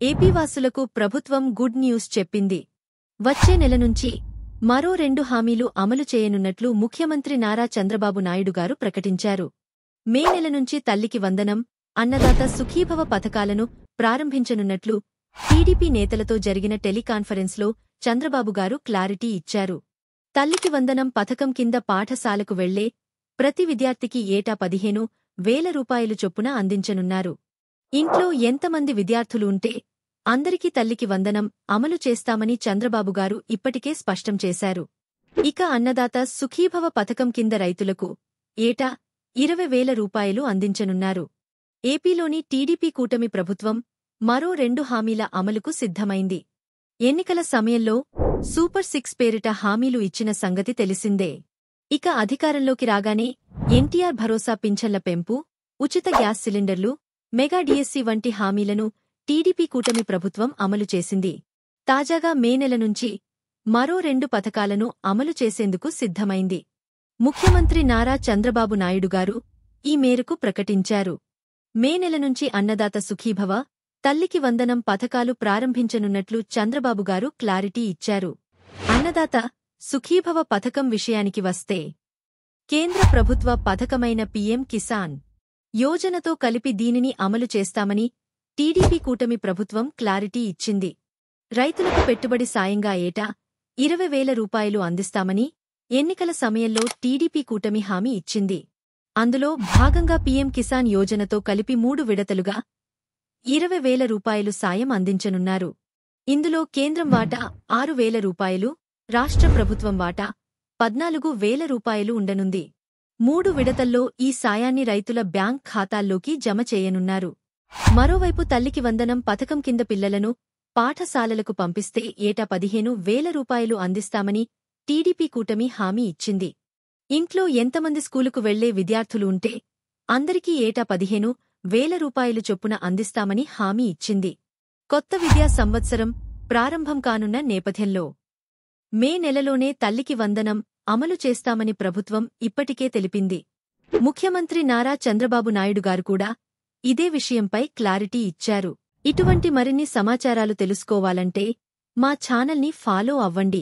ఏపీవాసులకు ప్రభుత్వం good news చెప్పింది. వచ్చే నెల నుంచి మరో 2 హామీలు అమలు చేయనున్నట్లు ముఖ్యమంత్రి నారా చంద్రబాబు నాయుడు గారు ప్రకటించారు. మే నెల నుంచి తల్లికి వందనం, అన్నదాత సుఖీభవ పథకాలను ప్రారంభించనున్నట్లు టీడీపీ నేతలతో జరిగిన టెలికాన్ఫరెన్స్లో చంద్రబాబు గారు క్లారిటీ ఇచ్చారు. తల్లికి వందనం పథకం కింద పాఠశాలకు వెళ్లే ప్రతి విద్యార్థికి ఏటా 15,000 రూపాయలు చొప్పున అందించనున్నారు. ఇంట్లో ఎంతమంది విద్యార్థులు ఉంటే అందరికీ తల్లికి వందనం అమలు చేస్తామని చంద్రబాబు గారు ఇప్పటికే స్పష్టం చేశారు. ఇక అన్నదాత సుఖీభవ పథకం కింద రైతులకు ఏటా 20,000 రూపాయలు అందించనున్నారు. ఏపీలోని టీడీపీ కూటమి ప్రభుత్వం మరో 2 హామీల అమలుకు సిద్ధమైంది. ఎన్నికల సమయంలో సూపర్ 6 పేరిట హామీలు ఇచ్చిన సంగతి తెలిసిందే. ఇక అధికారంలోకి రాగానే ఎన్టీఆర్ భరోసా పింఛన్ల పెంపు, ఉచిత గ్యాస్ సిలిండర్లు, మెగా డిఎస్సి వంటి హామీలను టీడీపీ కూటమి ప్రభుత్వం అమలు చేసింది. తాజాగా మే నెల నుంచి మరో 2 పథకాలను అమలు చేసేందుకు సిద్ధమైంది. ముఖ్యమంత్రి నారా చంద్రబాబు నాయుడు గారు ఈ మేరకు ప్రకటించారు. మే నెల నుంచి అన్నదాత సుఖీభవ, తల్లికి వందనం పథకాలు ప్రారంభించనున్నట్లు చంద్రబాబు గారు క్లారిటీ ఇచ్చారు. అన్నదాత సుఖీభవ పథకం విషయానికి వస్తే కేంద్ర ప్రభుత్వ పథకమైన పీఎం కిసాన్ యోజనతో కలిపి దీనిని అమలు చేస్తామని టీడీపీ కూటమి ప్రభుత్వం క్లారిటీ ఇచ్చింది. రైతులకు పెట్టుబడి సాయంగా ఏటా 20,000 రూపాయలు అందిస్తామని ఎన్నికల సమయంలో టీడీపీ కూటమి హామీ ఇచ్చింది. అందులో భాగంగా పీఎం కిసాన్ యోజనతో కలిపి 3 విడతలుగా 20,000 రూపాయలు సాయం అందించనున్నారు. ఇందులో కేంద్రం వాటా 6,000 రూపాయలు, రాష్ట్ర ప్రభుత్వం వాటా 14,000 రూపాయలు ఉండనుంది. 3 విడతల్లో ఈ సాయాన్ని రైతుల బ్యాంక్ ఖాతాల్లోకి జమ చేయనున్నారు. మరోవైపు తల్లికి వందనం పథకం కింద పిల్లలను పాఠశాలలకు పంపిస్తే ఏటా 15,000 రూపాయలు అందిస్తామని టీడీపీ కూటమి హామీ ఇచ్చింది. ఇంట్లో ఎంతమంది స్కూలుకు వెళ్లే విద్యార్థులు ఉంటే అందరికీ ఏటా 15,000 రూపాయలు చొప్పున అందిస్తామని హామీ ఇచ్చింది. కొత్త విద్యా సంవత్సరం ప్రారంభం కానున్న నేపథ్యంలో మే నెలలోనే తల్లికి వందనం అమలు చేస్తామని ప్రభుత్వం ఇప్పటికే తెలిపింది. ముఖ్యమంత్రి నారా చంద్రబాబు నాయుడు గారు కూడా ఇదే విషయంపై క్లారిటీ ఇచ్చారు. ఇటువంటి మరిన్ని సమాచారాలు తెలుసుకోవాలంటే మా ఛానల్ని ఫాలో అవ్వండి.